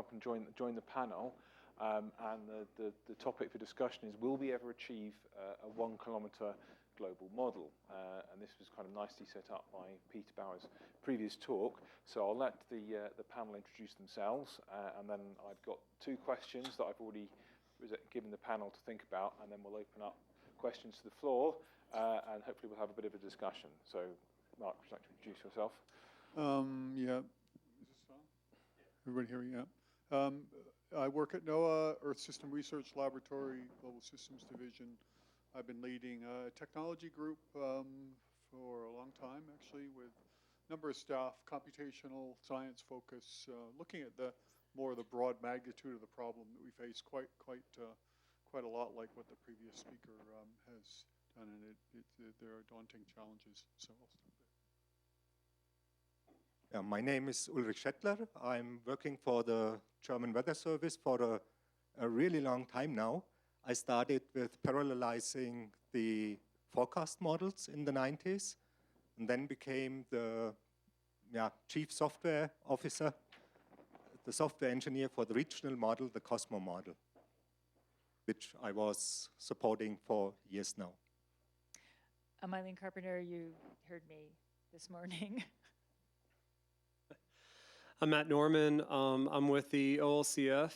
up and join the panel. And the topic for discussion is, will we ever achieve a 1 kilometer global model? And this was kind of nicely set up by Peter Bauer's previous talk. So I'll let the panel introduce themselves, and then I've got 2 questions that I've already given the panel to think about, and then we'll open up questions to the floor, and hopefully we'll have a bit of a discussion. So, Mark, would you like to introduce yourself? Yeah. Is this on? Everybody hear me? Yeah. I work at NOAA, Earth System Research Laboratory, Global Systems Division. I've been leading a technology group for a long time, actually, with a number of staff, computational science focus, looking at more of the broad magnitude of the problem that we face, quite a lot like what the previous speaker has done, and there are daunting challenges. So I'll stop there. Yeah, my name is Ulrich Schettler. I'm working for the German Weather Service for a really long time now. I started with parallelizing the forecast models in the 90s, and then became the chief software officer, the software engineer for the regional model, the Cosmo model, which I was supporting for years now. I'm Eileen Carpenter. You heard me this morning. I'm Matt Norman. I'm with the OLCF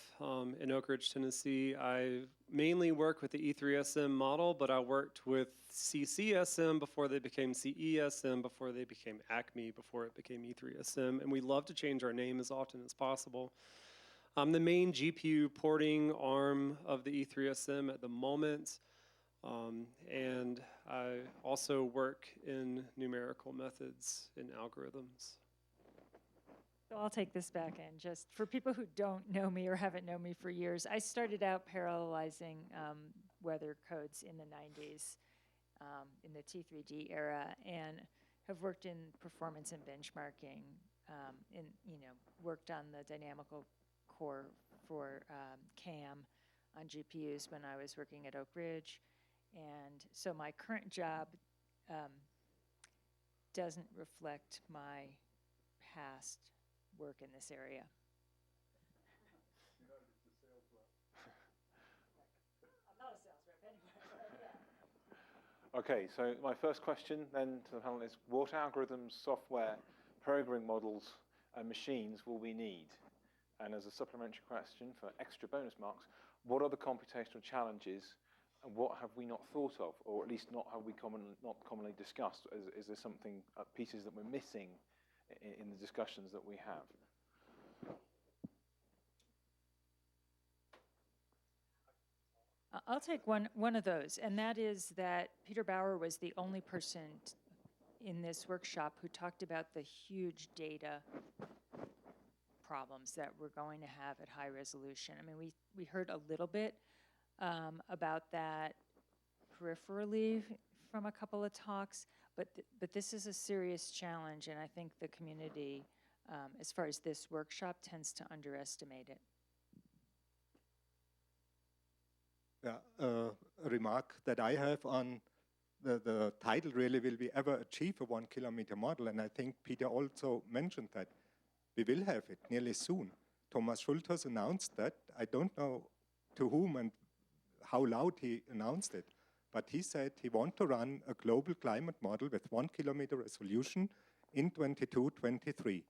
in Oak Ridge, Tennessee. I mainly work with the E3SM model, but I worked with CCSM before they became CESM, before they became ACME, before it became E3SM, and we love to change our name as often as possible. I'm the main GPU porting arm of the E3SM at the moment, and I also work in numerical methods and algorithms. So I'll take this back in. Just for people who don't know me or haven't known me for years, I started out parallelizing weather codes in the 90s, in the T3D era, and have worked in performance and benchmarking, worked on the dynamical core for CAM on GPUs when I was working at Oak Ridge. And so my current job doesn't reflect my past work in this area. I'm not a sales rep anyway. Okay, so my first question then to the panel is, what algorithms, software, programming models, and machines will we need? And as a supplementary question for extra bonus marks, what are the computational challenges, and what have we not thought of, or at least not commonly discussed? Is there something, pieces that we're missing in the discussions that we have? I'll take one of those, and that is that Peter Bauer was the only person in this workshop who talked about the huge data problems that we're going to have at high resolution. I mean, we heard a little bit about that peripherally from a couple of talks, but this is a serious challenge, and I think the community, as far as this workshop, tends to underestimate it. Yeah, a remark that I have on the title really, will we ever achieve a 1 kilometer model? And I think Peter also mentioned that we will have it nearly soon. Thomas Schulters announced that. I don't know to whom and how loud he announced it, but he said he wants to run a global climate model with 1 kilometer resolution in 22-23.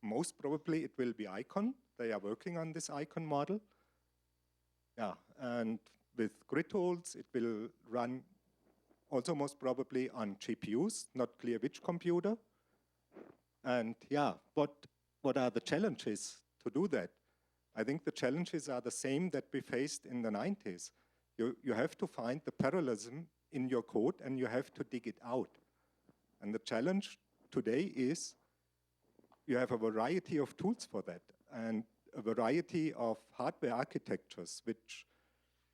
Most probably it will be ICON. They are working on this ICON model. Yeah, and with grid tools, it will run also most probably on GPUs, not clear which computer. And yeah, what are the challenges to do that? I think the challenges are the same that we faced in the 90s. You have to find the parallelism in your code, and you have to dig it out. And the challenge today is you have a variety of tools for that, and a variety of hardware architectures, which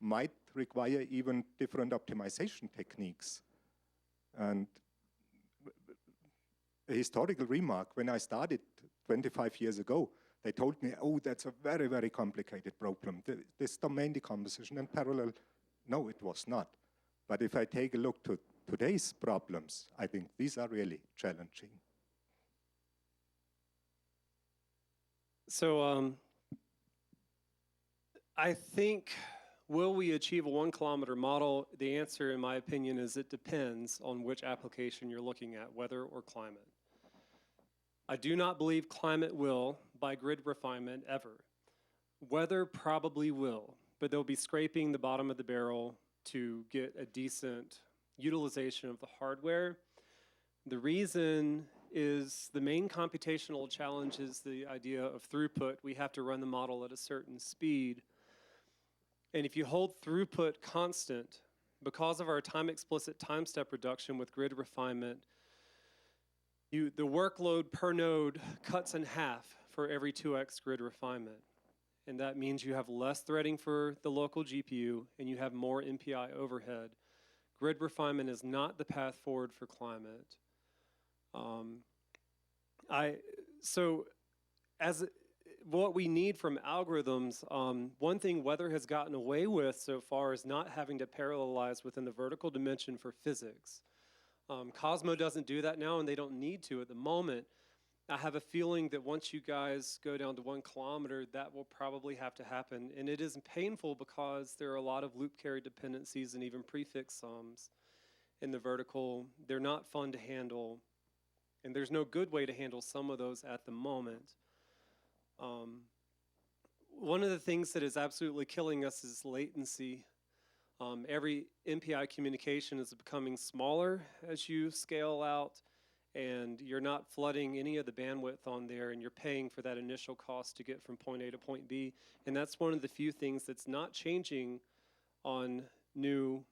might require even different optimization techniques. And a historical remark, when I started 25 years ago, they told me, oh, that's a very, very complicated problem. This domain decomposition and parallel, no, it was not. But if I take a look to today's problems, I think these are really challenging. So I think, will we achieve a 1 kilometer model? The answer, in my opinion, is it depends on which application you're looking at, weather or climate. I do not believe climate will by grid refinement ever. Weather probably will, but they'll be scraping the bottom of the barrel to get a decent utilization of the hardware. The reason is the main computational challenge is the idea of throughput. We have to run the model at a certain speed. And if you hold throughput constant, because of our time-explicit time step reduction with grid refinement, the workload per node cuts in half for every 2x grid refinement. And that means you have less threading for the local GPU and you have more MPI overhead. Grid refinement is not the path forward for climate. What we need from algorithms, one thing weather has gotten away with so far is not having to parallelize within the vertical dimension for physics. Cosmo doesn't do that now, and they don't need to at the moment. I have a feeling that once you guys go down to 1 kilometer, that will probably have to happen. And it is painful because there are a lot of loop carry dependencies and even prefix sums in the vertical. They're not fun to handle, and there's no good way to handle some of those at the moment. One of the things that is absolutely killing us is latency. Every MPI communication is becoming smaller as you scale out, and you're not flooding any of the bandwidth on there, and you're paying for that initial cost to get from point A to point B. And that's one of the few things that's not changing on new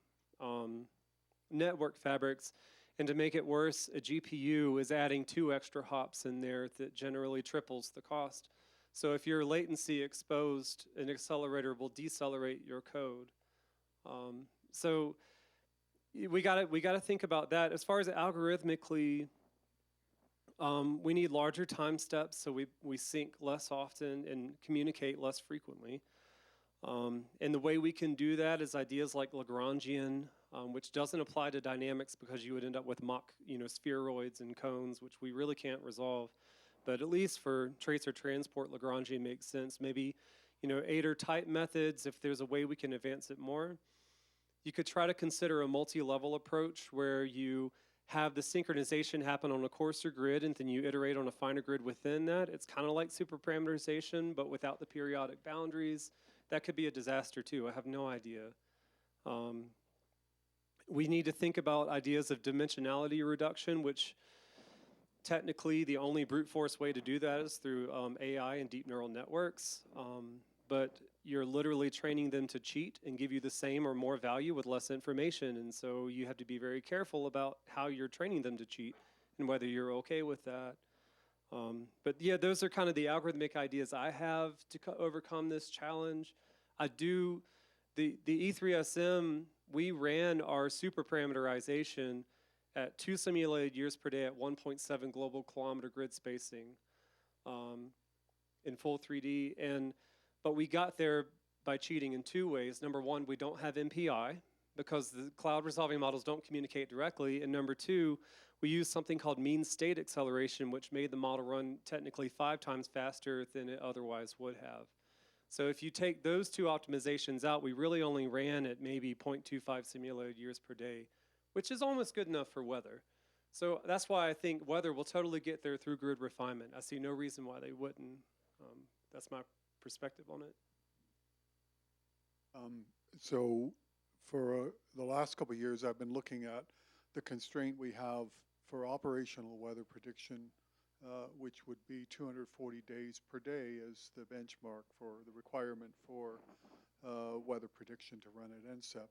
network fabrics. And to make it worse, a GPU is adding 2 extra hops in there that generally triples the cost. So if you're latency exposed, an accelerator will decelerate your code. So we gotta think about that. As far as algorithmically, we need larger time steps, so we sync less often and communicate less frequently. And the way we can do that is ideas like Lagrangian, which doesn't apply to dynamics because you would end up with mock, spheroids and cones, which we really can't resolve. But at least for tracer transport, Lagrangian makes sense. Maybe, Ader type methods, if there's a way we can advance it more. You could try to consider a multi-level approach where you have the synchronization happen on a coarser grid and then you iterate on a finer grid within that. It's kind of like superparameterization, but without the periodic boundaries. That could be a disaster too. I have no idea. We need to think about ideas of dimensionality reduction, which technically the only brute force way to do that is through AI and deep neural networks. But you're literally training them to cheat and give you the same or more value with less information. And so you have to be very careful about how you're training them to cheat and whether you're okay with that. But yeah, those are kind of the algorithmic ideas I have to overcome this challenge. The E3SM, we ran our superparameterization at 2 simulated years per day at 1.7 global kilometer grid spacing in full 3D. But we got there by cheating in 2 ways. Number one, we don't have MPI because the cloud resolving models don't communicate directly. And number 2, we used something called mean state acceleration, which made the model run technically 5 times faster than it otherwise would have. So if you take those 2 optimizations out, we really only ran at maybe 0.25 simulated years per day, which is almost good enough for weather. So that's why I think weather will totally get there through grid refinement. I see no reason why they wouldn't. That's my perspective on it. So for the last couple of years, I've been looking at the constraint we have for operational weather prediction, which would be 240 days per day as the benchmark for the requirement for weather prediction to run at NCEP.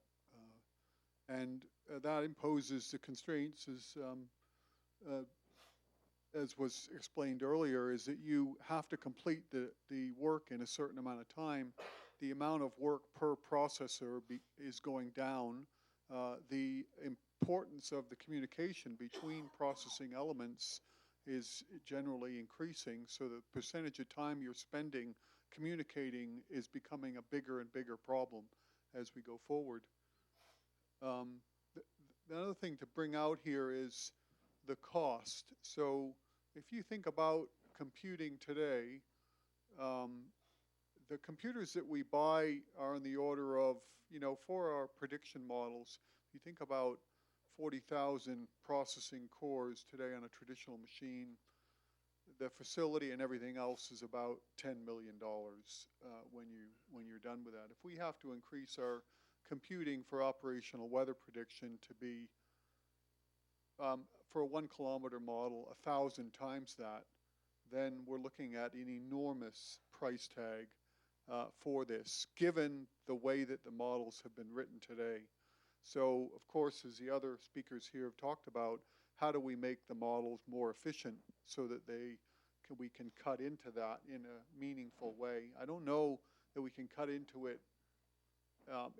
And that imposes the constraints as was explained earlier, is that you have to complete the work in a certain amount of time. The amount of work per processor is going down. The importance of the communication between processing elements is generally increasing, so the percentage of time you're spending communicating is becoming a bigger and bigger problem as we go forward. The other thing to bring out here is the cost. So if you think about computing today, The computers that we buy are in the order of, for our prediction models, you think about 40,000 processing cores today on a traditional machine. The facility and everything else is about $10 million when you're done with that. If we have to increase our computing for operational weather prediction to be, for a 1 kilometer model, 1,000 times that, then we're looking at an enormous price tag for this, given the way that the models have been written today. So, of course, as the other speakers here have talked about, how do we make the models more efficient so that we can cut into that in a meaningful way? I don't know that we can cut into it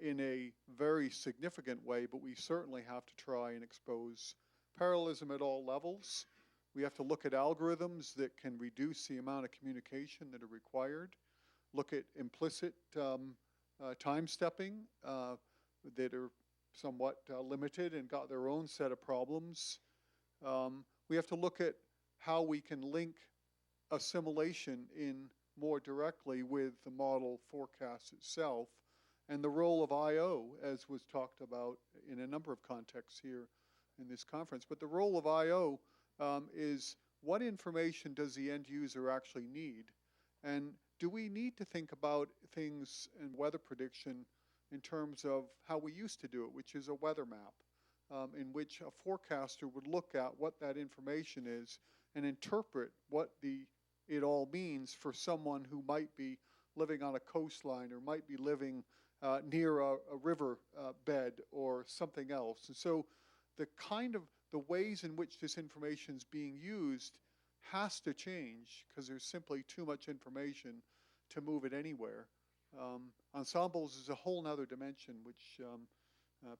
in a very significant way, but we certainly have to try and expose parallelism at all levels. We have to look at algorithms that can reduce the amount of communication that are required, look at implicit time stepping that are somewhat limited and got their own set of problems. We have to look at how we can link assimilation in more directly with the model forecast itself, and the role of I/O, as was talked about in a number of contexts here in this conference. But the role of I/O is, what information does the end user actually need? And do we need to think about things in weather prediction in terms of how we used to do it, which is a weather map, in which a forecaster would look at what that information is and interpret what it all means for someone who might be living on a coastline or might be living near a river bed or something else. And so the ways in which this information is being used has to change, because there's simply too much information to move it anywhere. Ensembles is a whole nother dimension, which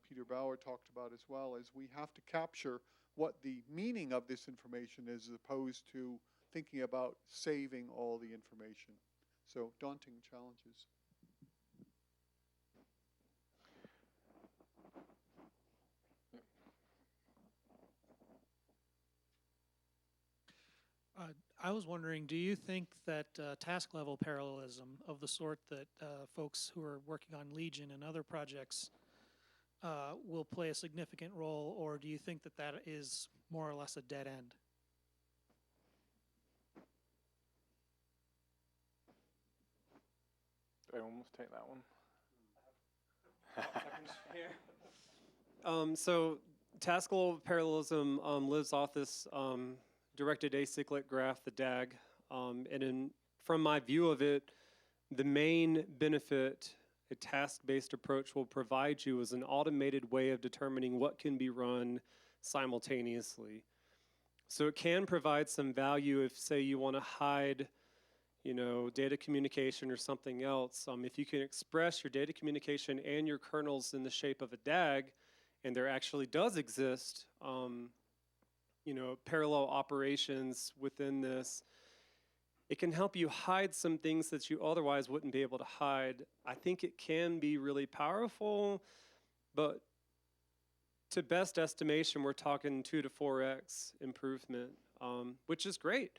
Peter Bauer talked about as well, as we have to capture what the meaning of this information is, as opposed to thinking about saving all the information. So, daunting challenges. I was wondering, do you think that task level parallelism of the sort that folks who are working on Legion and other projects will play a significant role, or do you think that that is more or less a dead end? Anyone wants to take that one? So task level parallelism lives off this directed acyclic graph, the DAG. And from my view of it, the main benefit a task-based approach will provide you is an automated way of determining what can be run simultaneously. So it can provide some value if, say, you want to hide, data communication or something else. If you can express your data communication and your kernels in the shape of a DAG, and there actually does exist, parallel operations within this, it can help you hide some things that you otherwise wouldn't be able to hide. I think it can be really powerful, but to best estimation, we're talking 2 to 4x improvement, which is great.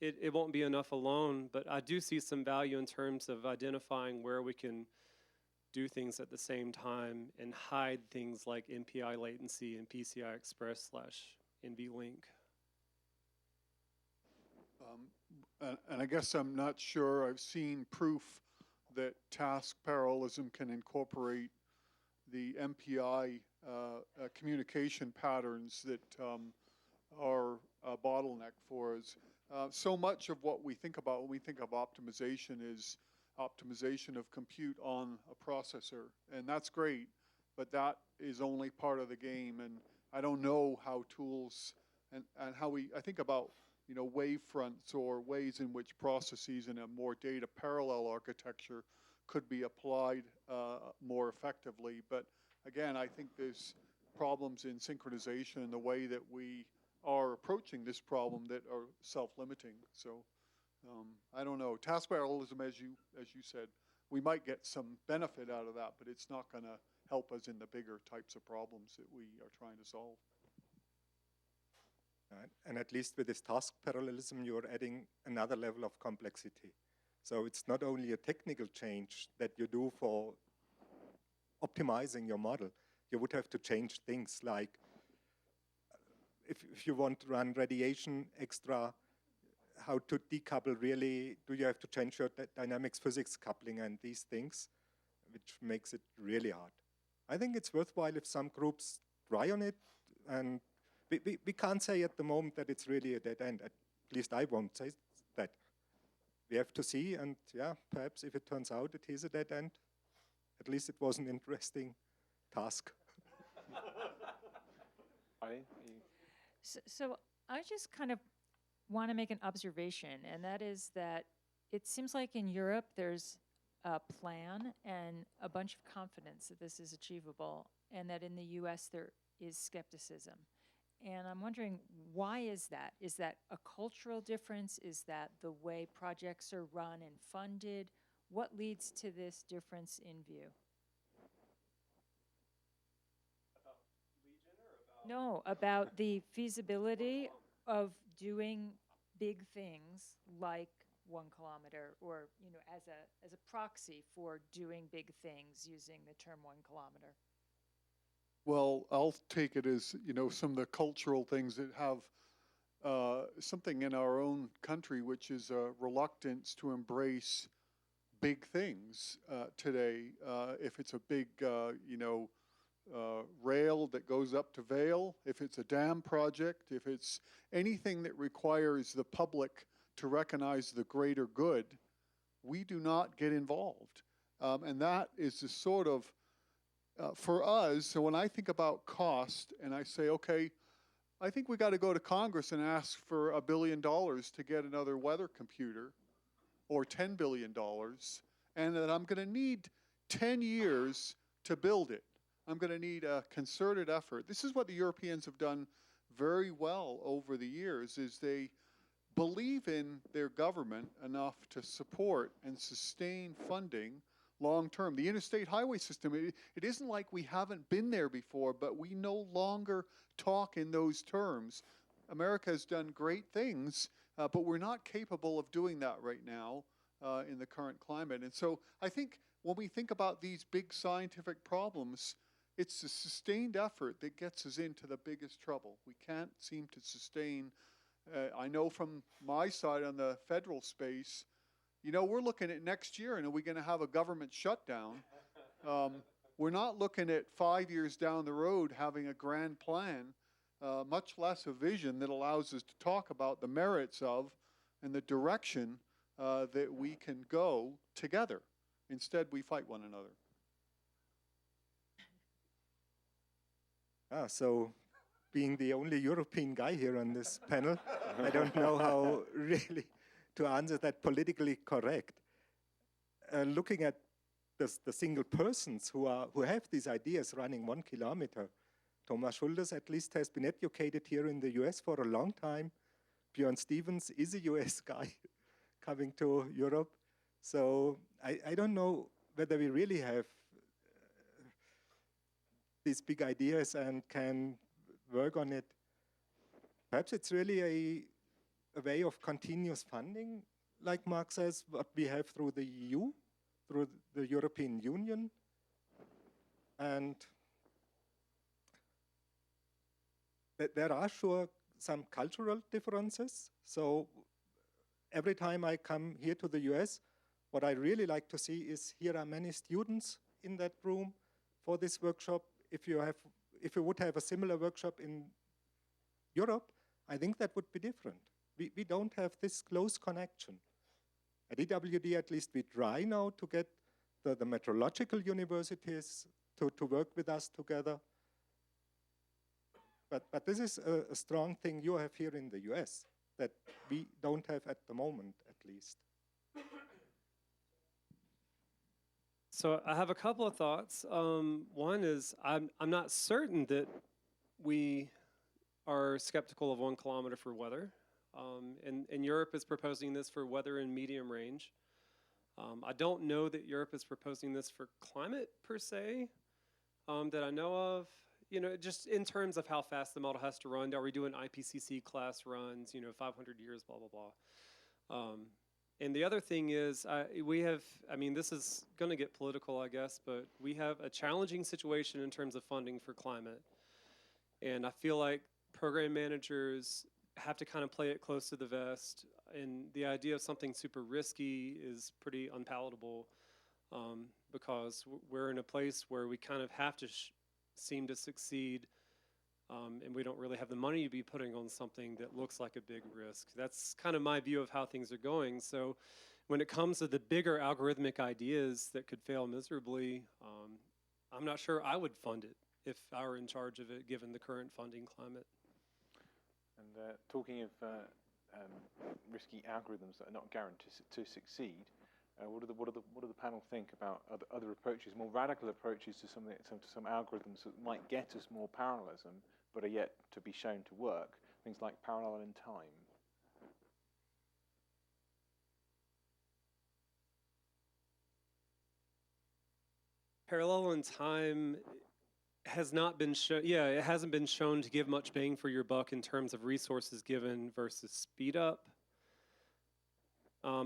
It won't be enough alone, but I do see some value in terms of identifying where we can do things at the same time and hide things like MPI latency and PCI Express / NVLink. And I guess I'm not sure I've seen proof that task parallelism can incorporate the MPI communication patterns that are a bottleneck for us. So much of what we think about when we think of optimization is optimization of compute on a processor, and that's great, but that is only part of the game. And I don't know how tools and how I think about wave fronts or ways in which processes in a more data parallel architecture could be applied more effectively. But again, I think there's problems in synchronization in the way that we are approaching this problem that are self-limiting. So I don't know. Task parallelism, as you said, we might get some benefit out of that, but it's not going to help us in the bigger types of problems that we are trying to solve. Right? And at least with this task parallelism, you're adding another level of complexity. So it's not only a technical change that you do for optimizing your model, you would have to change things like if you want to run radiation extra, how to decouple really, do you have to change your dynamics physics coupling and these things, which makes it really hard. I think it's worthwhile if some groups try on it, and we can't say at the moment that it's really a dead end. At least I won't say that. We have to see, and yeah, perhaps if it turns out it is a dead end, at least it was an interesting task. So I just kind of want to make an observation, and that is that it seems like in Europe there's a plan and a bunch of confidence that this is achievable, and that in the US there is skepticism. And I'm wondering, why is that? Is that a cultural difference? Is that the way projects are run and funded? What leads to this difference in view? About Legion or about? No, about the feasibility of doing big things like 1 kilometer, or as a proxy for doing big things using the term 1 kilometer. Well, I'll take it as, some of the cultural things that have something in our own country, which is a reluctance to embrace big things today. If it's a big, rail that goes up to Vail, if it's a dam project, if it's anything that requires the public to recognize the greater good, we do not get involved. And that is the sort of, for us, so when I think about cost and I say, okay, I think we got to go to Congress and ask for $1 billion to get another weather computer, or $10 billion, and that I'm going to need 10 years to build it. I'm going to need a concerted effort. This is what the Europeans have done very well over the years, is they believe in their government enough to support and sustain funding long term. The interstate highway system, it isn't like we haven't been there before, but we no longer talk in those terms. America has done great things, but we're not capable of doing that right now in the current climate. And so I think when we think about these big scientific problems, it's the sustained effort that gets us into the biggest trouble. We can't seem to sustain. I know from my side on the federal space, we're looking at next year, and are we going to have a government shutdown? We're not looking at 5 years down the road having a grand plan, much less a vision that allows us to talk about the merits of and the direction that we can go together. Instead, we fight one another. So being the only European guy here on this panel, I don't know how really to answer that politically correct. Looking at the single persons who have these ideas running 1 kilometer, Thomas Schulders at least has been educated here in the US for a long time. Björn Stevens is a US guy coming to Europe. So I don't know whether we really have these big ideas and can work on it. Perhaps it's really a way of continuous funding, like Mark says, what we have through the EU, through the European Union. And there are sure some cultural differences. So every time I come here to the US, what I really like to see is here are many students in that room for this workshop. If you would have a similar workshop in Europe, I think that would be different. We don't have this close connection. At EWD, at least, we try now to get the meteorological universities to work with us together. But this is a strong thing you have here in the US that we don't have at the moment, at least. So I have a couple of thoughts. One is I'm not certain that we are skeptical of 1 kilometer for weather. And Europe is proposing this for weather in medium range. I don't know that Europe is proposing this for climate per se, that I know of. you know, just in terms of how fast the model has to run, are we doing IPCC class runs, you know, 500 years, blah, blah, blah. And the other thing is, we have, I mean, this is going to get political, I guess, but we have a challenging situation in terms of funding for climate. And I feel like program managers have to kind of play it close to the vest. And the idea of something super risky is pretty unpalatable, because we're in a place where we kind of have to seem to succeed, and we don't really have the money to be putting on something that looks like a big risk. That's kind of my view of how things are going. So when it comes to the bigger algorithmic ideas that could fail miserably, I'm not sure I would fund it if I were in charge of it, given the current funding climate. And talking of risky algorithms that are not guaranteed to succeed, what do the panel think about other approaches, more radical approaches to some algorithms that might get us more parallelism, but are yet to be shown to work? Things like parallel in time. Parallel in time has not been shown, yeah, it hasn't been shown to give much bang for your buck in terms of resources given versus speed up.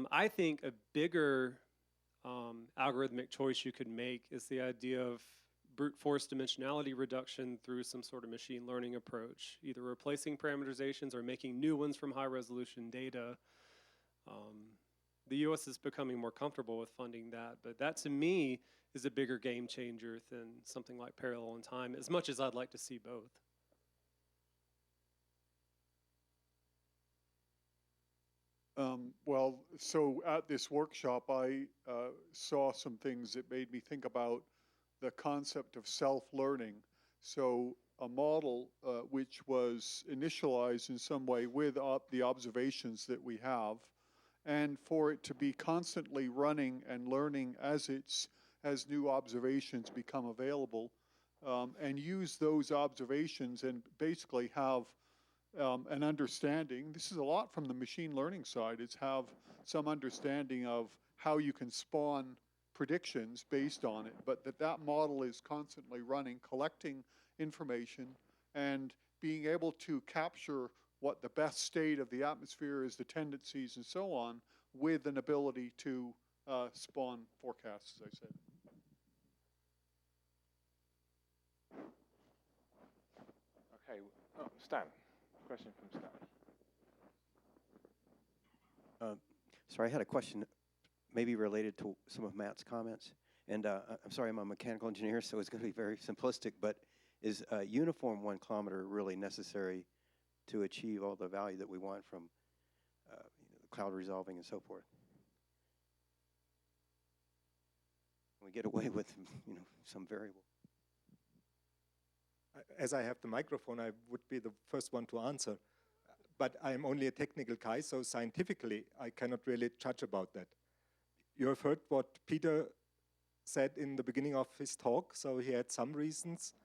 I think a bigger algorithmic choice you could make is the idea of brute force dimensionality reduction through some sort of machine learning approach, either replacing parameterizations or making new ones from high resolution data. The US is becoming more comfortable with funding that, but that to me is a bigger game changer than something like parallel in time, as much as I'd like to see both. Well, so at this workshop, I saw some things that made me think about the concept of self-learning. So a model which was initialized in some way with the observations that we have, and for it to be constantly running and learning as new observations become available, and use those observations and basically have an understanding. This is a lot from the machine learning side. It's have some understanding of how you can spawn predictions based on it, but that model is constantly running, collecting information, and being able to capture what the best state of the atmosphere is, the tendencies, and so on, with an ability to spawn forecasts, as I said. Okay, Stan. Question from Stan. Sorry, I had a question maybe related to some of Matt's comments. And I'm sorry, I'm a mechanical engineer, so it's going to be very simplistic, but is a uniform 1 kilometer really necessary to achieve all the value that we want from the cloud resolving and so forth? We get away with some variable. As I have the microphone, I would be the first one to answer. But I'm only a technical guy, so scientifically, I cannot really judge about that. You have heard what Peter said in the beginning of his talk, so he had some reasons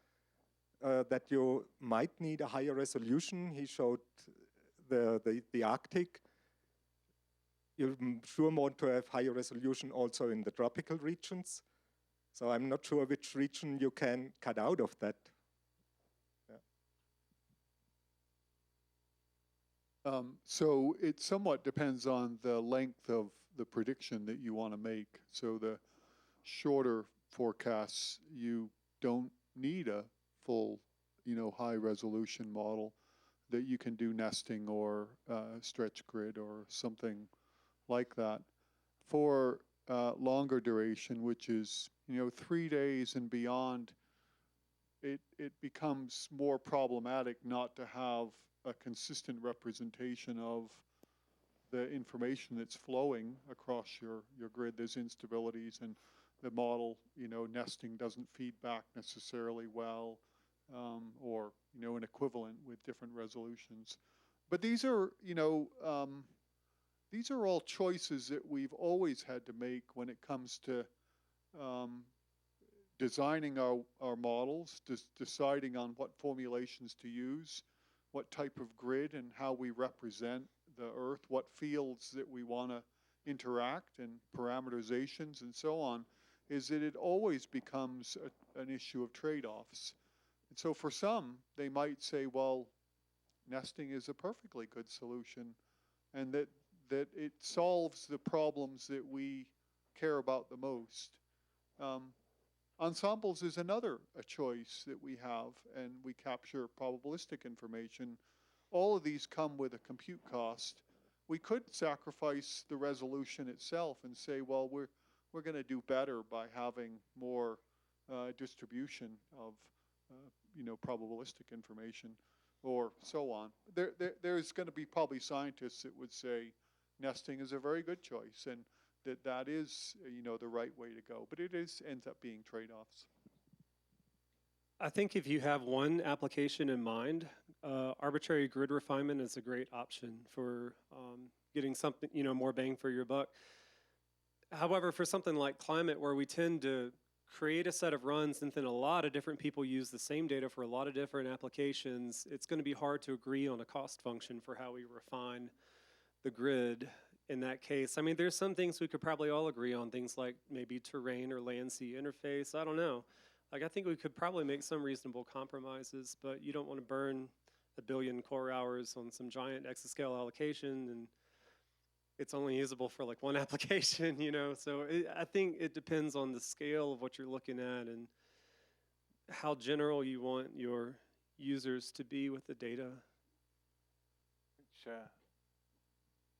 that you might need a higher resolution. He showed the Arctic. You sure want to have higher resolution also in the tropical regions. So I'm not sure which region you can cut out of that. So it somewhat depends on the length of the prediction that you want to make. So the shorter forecasts, you don't need a full, high resolution model, that you can do nesting or stretch grid or something like that. For longer duration, which is 3 days and beyond, it becomes more problematic not to have a consistent representation of the information that's flowing across your grid. There's instabilities, and the model, nesting doesn't feed back necessarily well, or an equivalent with different resolutions. But these are all choices that we've always had to make when it comes to designing our models, deciding on what formulations to use, what type of grid and how we represent the Earth, what fields that we want to interact, and parameterizations and so on, is that it always becomes an issue of trade-offs. And so for some, they might say, well, nesting is a perfectly good solution, and that it solves the problems that we care about the most. Ensembles is another a choice that we have, and we capture probabilistic information. All of these come with a compute cost. We could sacrifice the resolution itself and say, well, we're going to do better by having more distribution of probabilistic information, or so on. There's going to be probably scientists that would say nesting is a very good choice, and that is the right way to go. But it ends up being trade-offs. I think if you have one application in mind, arbitrary grid refinement is a great option for getting something, more bang for your buck. However, for something like climate, where we tend to create a set of runs and then a lot of different people use the same data for a lot of different applications, it's going to be hard to agree on a cost function for how we refine the grid in that case. I mean, there's some things we could probably all agree on, things like maybe terrain or land-sea interface. I don't know. Like, I think we could probably make some reasonable compromises, but you don't want to burn 1 billion core hours on some giant exascale allocation, and it's only usable for like one application, So I think it depends on the scale of what you're looking at and how general you want your users to be with the data. Which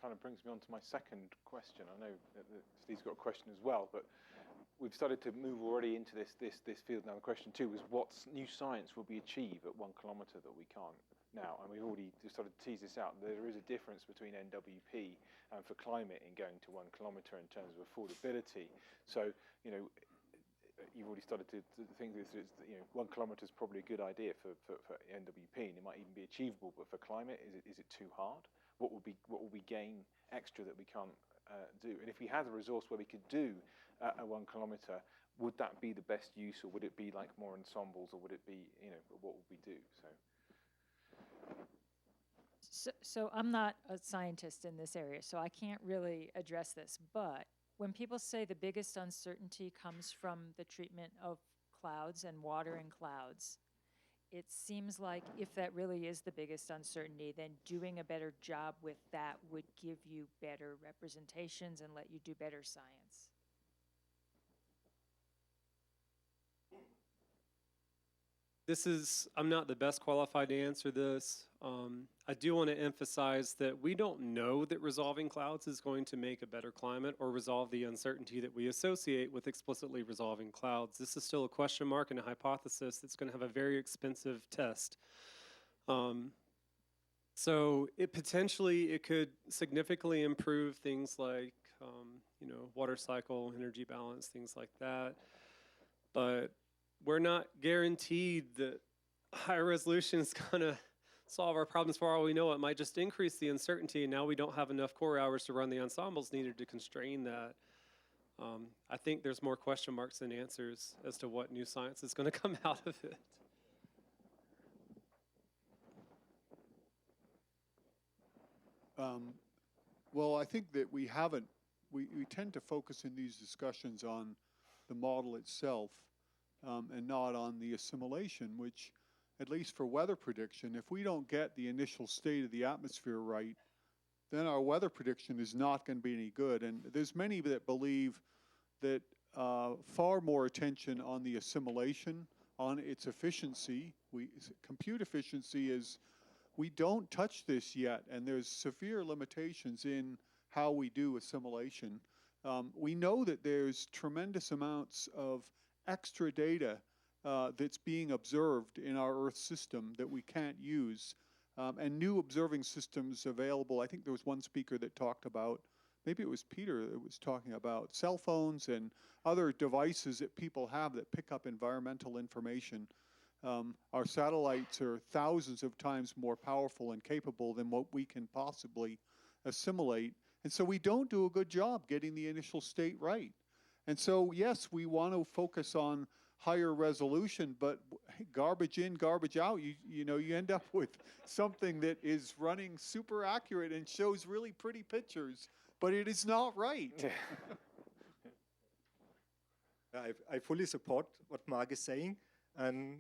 kind of brings me on to my second question. I know that Steve's got a question as well, but we've started to move already into this field now. The question too was, what new science will be achieved at 1 kilometre that we can't now? And we've already just started to tease this out. There is a difference between NWP and for climate in going to 1 kilometre in terms of affordability. So, you've already started to think this is, 1 kilometre is probably a good idea for NWP, and it might even be achievable. But for climate, is it too hard? What will we gain extra that we can't do? And if we had a resource where we could do a 1 kilometre, would that be the best use, or would it be like more ensembles, or would it be, what would we do? So I'm not a scientist in this area, so I can't really address this. But when people say the biggest uncertainty comes from the treatment of clouds and water in clouds, it seems like if that really is the biggest uncertainty, then doing a better job with that would give you better representations and let you do better science. I'm not the best qualified to answer this. I do want to emphasize that we don't know that resolving clouds is going to make a better climate or resolve the uncertainty that we associate with explicitly resolving clouds. This is still a question mark and a hypothesis that's going to have a very expensive test. So it could significantly improve things like, water cycle, energy balance, things like that. But we're not guaranteed that higher resolution is going to solve our problems. For all we know, it might just increase the uncertainty, and now we don't have enough core hours to run the ensembles needed to constrain that. I think there's more question marks than answers as to what new science is going to come out of it. Well, I think that we tend to focus in these discussions on the model itself and not on the assimilation, which, at least for weather prediction, if we don't get the initial state of the atmosphere right, then our weather prediction is not going to be any good. And there's many that believe that far more attention on the assimilation, on its efficiency. Compute efficiency is, we don't touch this yet, and there's severe limitations in how we do assimilation. We know that there's tremendous amounts of extra data that's being observed in our Earth system that we can't use, and new observing systems available. I think there was one speaker that talked about, maybe it was Peter that was talking about cell phones and other devices that people have that pick up environmental information. Our satellites are thousands of times more powerful and capable than what we can possibly assimilate. And so we don't do a good job getting the initial state right. And so, yes, we want to focus on higher resolution, but garbage in, garbage out, you end up with something that is running super accurate and shows really pretty pictures, but it is not right. I fully support what Mark is saying. And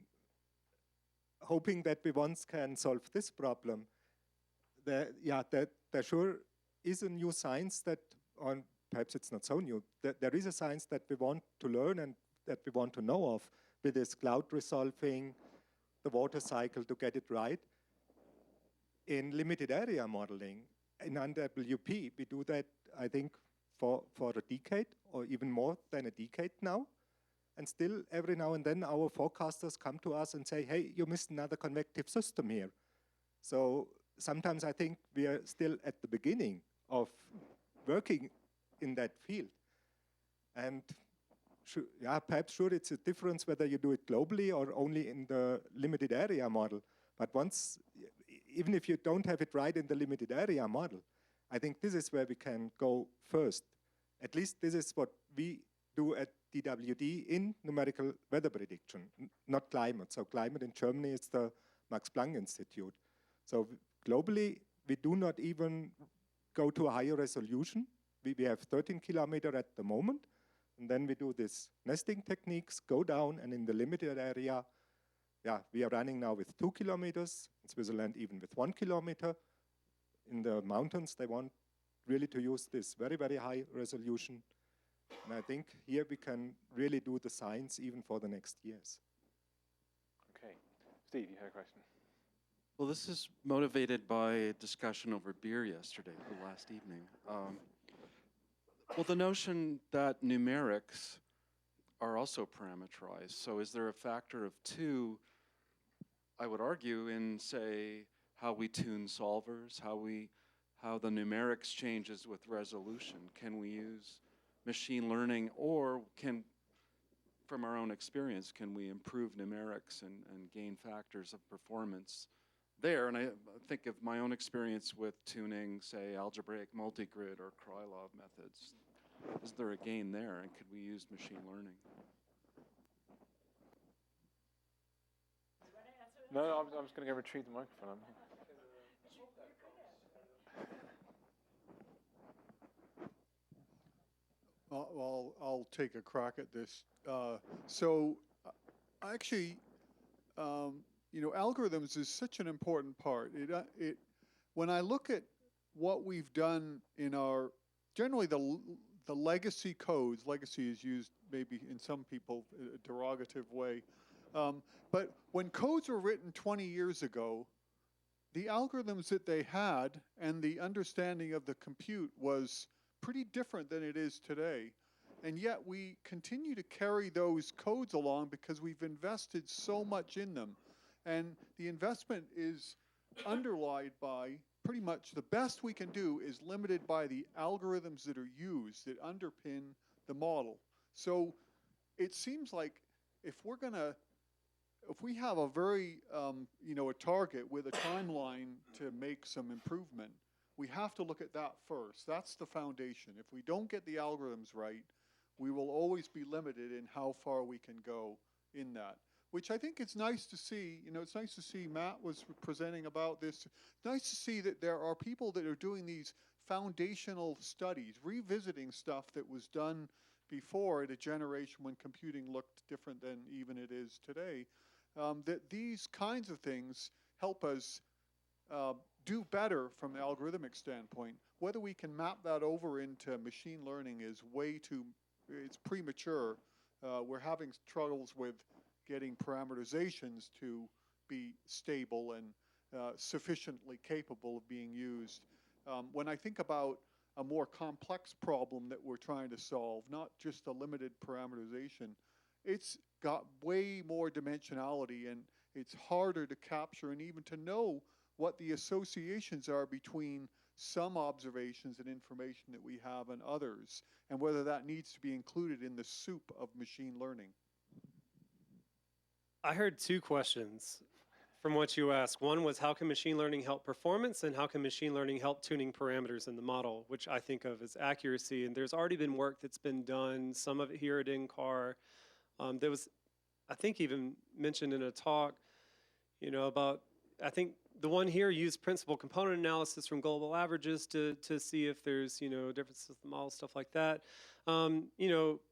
hoping that we once can solve this problem, there sure is a new science that, or perhaps it's not so new, there is a science that we want to learn and that we want to know of with this cloud resolving, the water cycle to get it right. In limited area modeling, in NWP, we do that, I think, for a decade or even more than a decade now. And still, every now and then, our forecasters come to us and say, hey, you missed another convective system here. So sometimes I think we are still at the beginning of working in that field. And perhaps sure, it's a difference whether you do it globally or only in the limited area model. But once, even if you don't have it right in the limited area model, I think this is where we can go first. At least this is what we do at DWD in numerical weather prediction, not climate. So climate in Germany is the Max Planck Institute. So globally, we do not even go to a higher resolution. We have 13 kilometer at the moment. And then we do this nesting techniques, go down, and in the limited area, we are running now with 2 kilometers. In Switzerland, even with 1 kilometer. In the mountains, they want really to use this very, very high resolution. And I think here we can really do the science even for the next years. Okay. Steve, you had a question? Well, this is motivated by a discussion over beer yesterday, or last evening. Well, the notion that numerics are also parameterized. So is there a factor of 2, I would argue, in, say, how we tune solvers, how the numerics changes with resolution? Can we use machine learning, or from our own experience, can we improve numerics and gain factors of performance there? And I think of my own experience with tuning, say, algebraic multigrid or Krylov methods. Is there a gain there, and could we use machine learning? No, I'm just going to go retrieve the microphone. I'll take a crack at this. So actually, algorithms is such an important part. When I look at what we've done in generally the legacy codes, legacy is used maybe in some people a derogative way, but when codes were written 20 years ago, the algorithms that they had and the understanding of the compute was pretty different than it is today. And yet we continue to carry those codes along because we've invested so much in them. And the investment is underlined by pretty much the best we can do is limited by the algorithms that are used that underpin the model. So it seems like if we have a very, a target with a timeline to make some improvement, we have to look at that first. That's the foundation. If we don't get the algorithms right, we will always be limited in how far we can go in that, which I think it's nice to see. It's nice to see Matt was presenting about this. It's nice to see that there are people that are doing these foundational studies, revisiting stuff that was done before at a generation when computing looked different than even it is today, that these kinds of things help us do better from the algorithmic standpoint. Whether we can map that over into machine learning is it's premature. We're having troubles with getting parameterizations to be stable and sufficiently capable of being used. When I think about a more complex problem that we're trying to solve, not just a limited parameterization, it's got way more dimensionality and it's harder to capture and even to know what the associations are between some observations and information that we have and others, and whether that needs to be included in the soup of machine learning. I heard 2 questions from what you asked. One was, how can machine learning help performance, and how can machine learning help tuning parameters in the model, which I think of as accuracy. And there's already been work that's been done, some of it here at NCAR. There was, I think, even mentioned in a talk, about, I think the one here used principal component analysis from global averages to see if there's, differences in the model, stuff like that.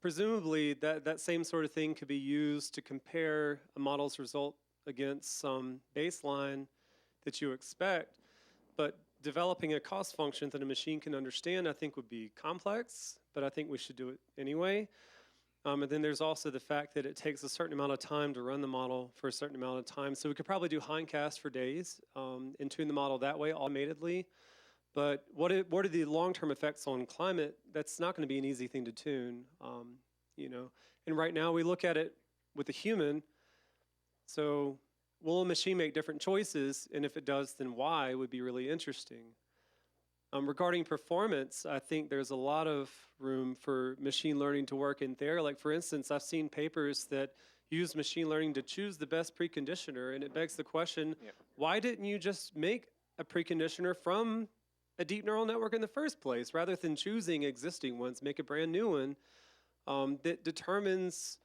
Presumably that same sort of thing could be used to compare a model's result against some baseline that you expect. But developing a cost function that a machine can understand, I think, would be complex, but I think we should do it anyway. And then there's also the fact that it takes a certain amount of time to run the model for a certain amount of time. So we could probably do hindcast for days and tune the model that way automatedly. But what are the long-term effects on climate? That's not going to be an easy thing to tune, you know. And right now we look at it with a human. So will a machine make different choices? And if it does, then why would be really interesting. Regarding performance, I think there's a lot of room for machine learning to work in there. Like, for instance, I've seen papers that use machine learning to choose the best preconditioner, and it begs the question, why didn't you just make a preconditioner from a deep neural network in the first place, rather than choosing existing ones, make a brand new one that determines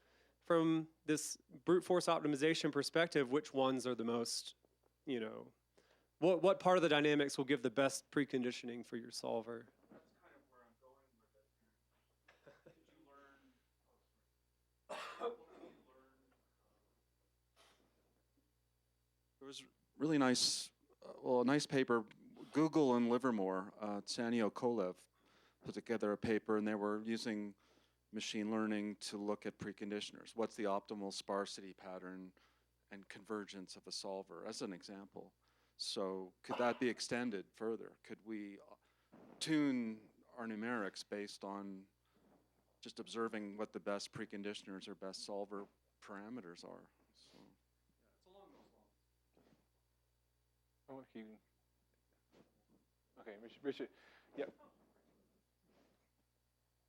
from this brute force optimization perspective which ones are the most, you know, what part of the dynamics will give the best preconditioning for your solver? That's kind of where I'm going with it. Did you learn? There was really nice, a nice paper. Google and Livermore, Sanio Kolev put together a paper, and they were using machine learning to look at preconditioners. What's the optimal sparsity pattern and convergence of a solver, as an example. So could that be extended further? Could we tune our numerics based on just observing what the best preconditioners or best solver parameters are? So, yeah, it's along those lines. Oh, okay, Richard. Yeah.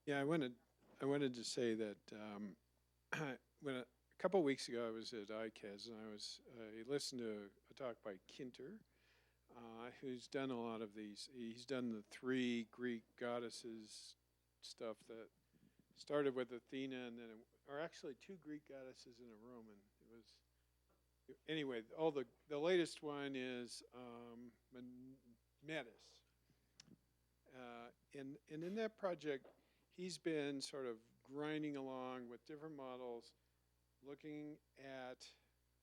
Yeah, I wanted to say that when a couple of weeks ago I was at ICAS and I listened to a talk by Kinter, who's done a lot of these. He's done the 3 Greek goddesses stuff that started with Athena, and then or actually 2 Greek goddesses and a Roman. It was anyway. All the latest one is Metis, and in that project, he's been sort of grinding along with different models, looking at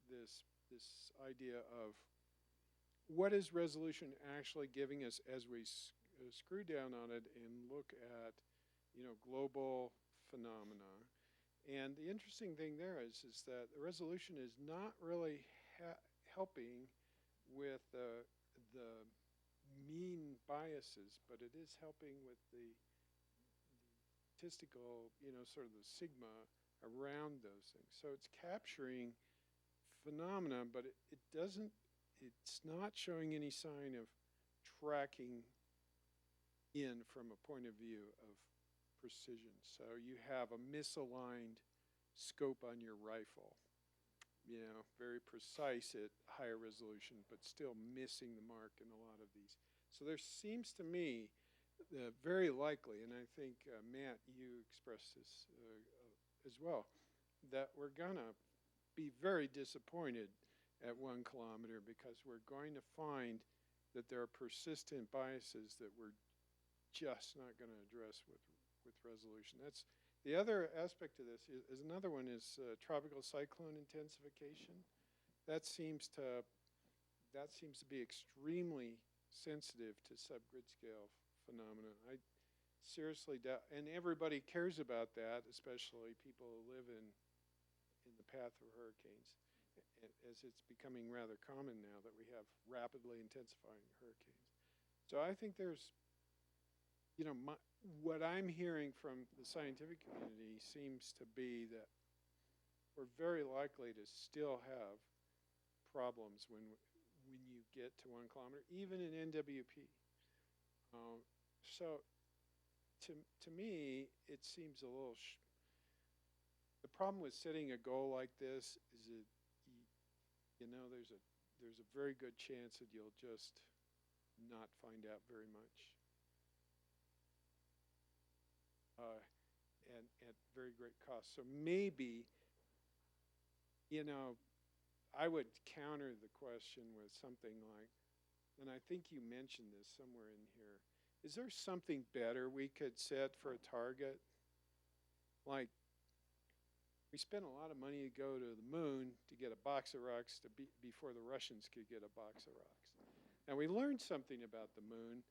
this idea of what is resolution actually giving us as we screw down on it and look at, you know, global phenomena. And the interesting thing there is that the resolution is not really helping with the mean biases, but it is helping with the statistical, you know, sort of the sigma around those things. So it's capturing phenomena, but it's not showing any sign of tracking in from a point of view of precision. So you have a misaligned scope on your rifle, you know, very precise at higher resolution, but still missing the mark in a lot of these. So there seems to me very likely, and I think, Matt, you expressed this as well, that we're gonna be very disappointed at 1 kilometer because we're going to find that there are persistent biases that we're just not going to address with resolution. That's the other aspect of this is another one is tropical cyclone intensification. That seems to be extremely sensitive to subgrid scale phenomena. I seriously doubt, and everybody cares about that, especially people who live in the path of hurricanes, as it's becoming rather common now that we have rapidly intensifying hurricanes. So I think there's, you know, what I'm hearing from the scientific community seems to be that we're very likely to still have problems when you get to 1 kilometer, even in NWP. So to me, it seems a little. The problem with setting a goal like this is that you know there's a very good chance that you'll just not find out very much, and at very great cost. So maybe, you know, I would counter the question with something like, and I think you mentioned this somewhere in here, is there something better we could set for a target? Like, we spent a lot of money to go to the moon to get a box of rocks before the Russians could get a box of rocks. And we learned something about the moon,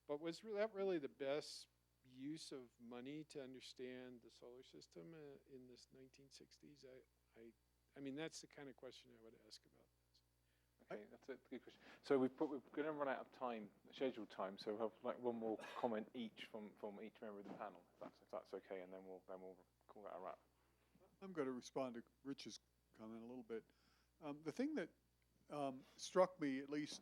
but was that really the best use of money to understand the solar system in this 1960s? I mean, that's the kind of question I would ask about this. Okay, that's a good question. So we're going to run out of time, scheduled time. So we'll have like one more comment each from each member of the panel, if that's okay, and then we'll call that a wrap. I'm going to respond to Rich's comment a little bit. The thing that struck me, at least,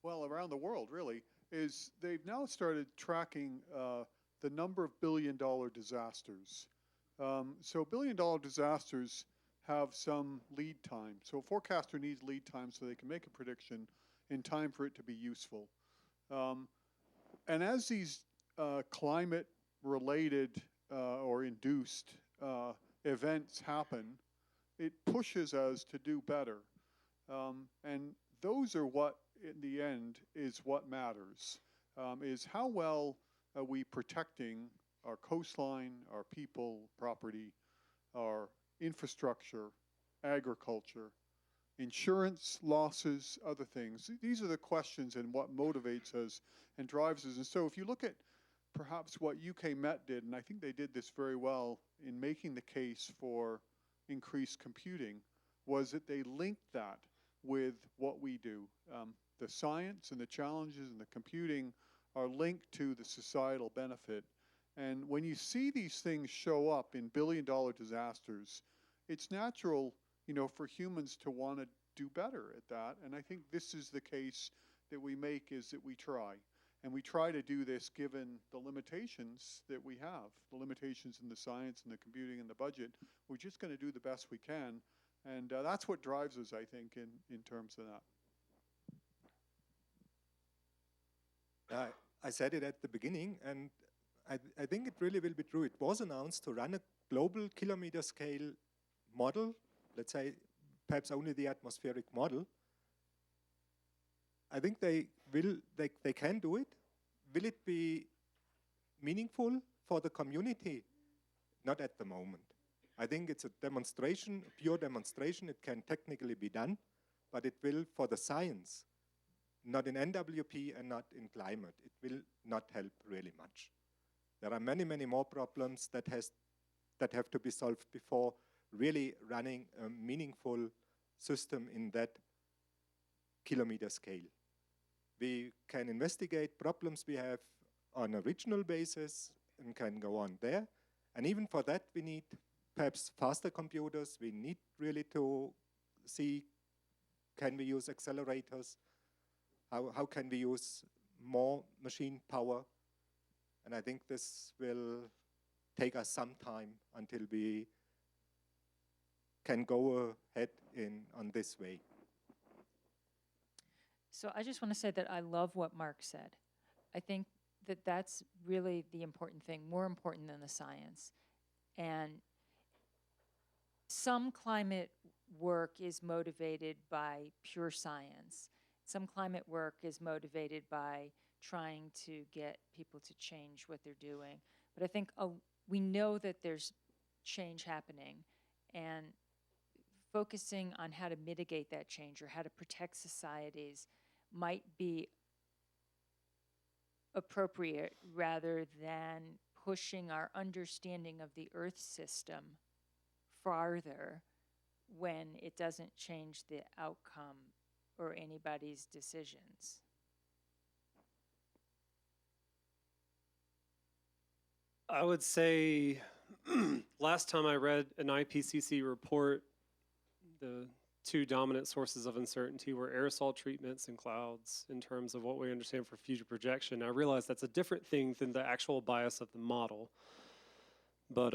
well, around the world, really, is they've now started tracking the number of billion-dollar disasters. So billion-dollar disasters have some lead time. So a forecaster needs lead time so they can make a prediction in time for it to be useful. And as these climate-related or induced events happen, it pushes us to do better. And those are what, in the end, is what matters, is how well are we protecting our coastline, our people, property, our infrastructure, agriculture, insurance losses, other things. These are the questions and what motivates us and drives us. And so if you look at perhaps what UK Met did, and I think they did this very well in making the case for increased computing, was that they linked that with what we do. The science and the challenges and the computing are linked to the societal benefit. And when you see these things show up in billion-dollar disasters, it's natural, for humans to want to do better at that. And I think this is the case that we make, is that we try. And we try to do this given the limitations that we have, the limitations in the science and the computing and the budget. We're just going to do the best we can. And that's what drives us, I think, in terms of that. I said it at the beginning, and I think it really will be true. It was announced to run a global kilometer scale model, let's say perhaps only the atmospheric model. I think they can do it. Will it be meaningful for the community? Not at the moment. I think it's a demonstration, a pure demonstration. It can technically be done, but it will, for the science, not in NWP and not in climate, it will not help really much. There are many, many more problems that have to be solved before really running a meaningful system in that kilometer scale. We can investigate problems we have on a regional basis and can go on there. And even for that, we need perhaps faster computers. We need really to see, can we use accelerators? How can we use more machine power? And I think this will take us some time until we can go ahead on this way. So I just want to say that I love what Mark said. I think that that's really the important thing, more important than the science. And some climate work is motivated by pure science. Some climate work is motivated by trying to get people to change what they're doing. But I think we know that there's change happening, and focusing on how to mitigate that change or how to protect societies might be appropriate rather than pushing our understanding of the Earth system farther when it doesn't change the outcome or anybody's decisions. I would say last time I read an IPCC report, the two dominant sources of uncertainty were aerosol treatments and clouds in terms of what we understand for future projection. I realize that's a different thing than the actual bias of the model. But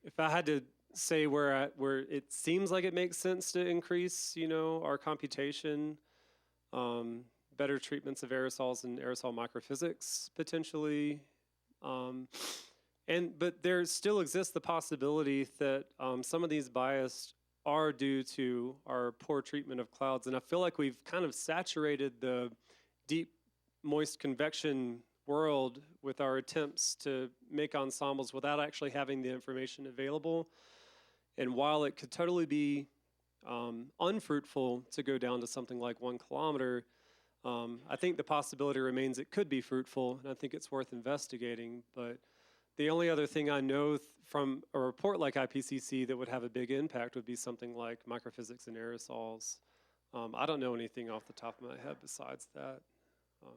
if I had to say where it seems like it makes sense to increase, our computation, better treatments of aerosols and aerosol microphysics potentially. But there still exists the possibility that some of these bias are due to our poor treatment of clouds. And I feel like we've kind of saturated the deep, moist convection world with our attempts to make ensembles without actually having the information available. And while it could totally be unfruitful to go down to something like 1 kilometer, I think the possibility remains it could be fruitful, and I think it's worth investigating. But the only other thing I know from a report like IPCC that would have a big impact would be something like microphysics and aerosols. I don't know anything off the top of my head besides that. But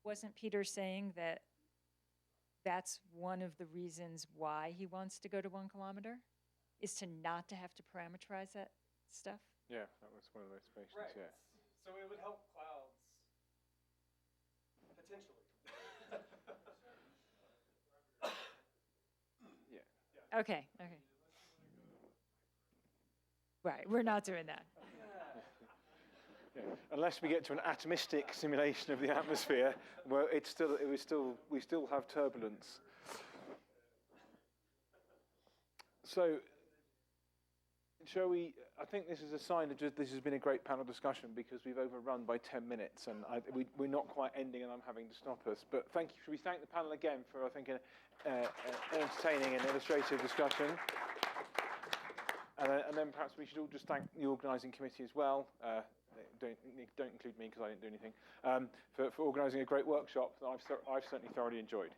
wasn't Peter saying that that's one of the reasons why he wants to go to 1 kilometer, is to not to have to parameterize that stuff? Yeah, that was one of the motivations, yeah. So it would help clouds, potentially. Okay, okay. Right, we're not doing that. Yeah. Unless we get to an atomistic simulation of the atmosphere, where we still have turbulence. So, shall we? I think this is a sign that this has been a great panel discussion because we've overrun by 10 minutes, and we're not quite ending, and I'm having to stop us. But thank you. Should we thank the panel again for, I think, an entertaining and illustrative discussion? And then perhaps we should all just thank the organising committee as well. Don't include me because I didn't do anything, for organising a great workshop that I've certainly thoroughly enjoyed.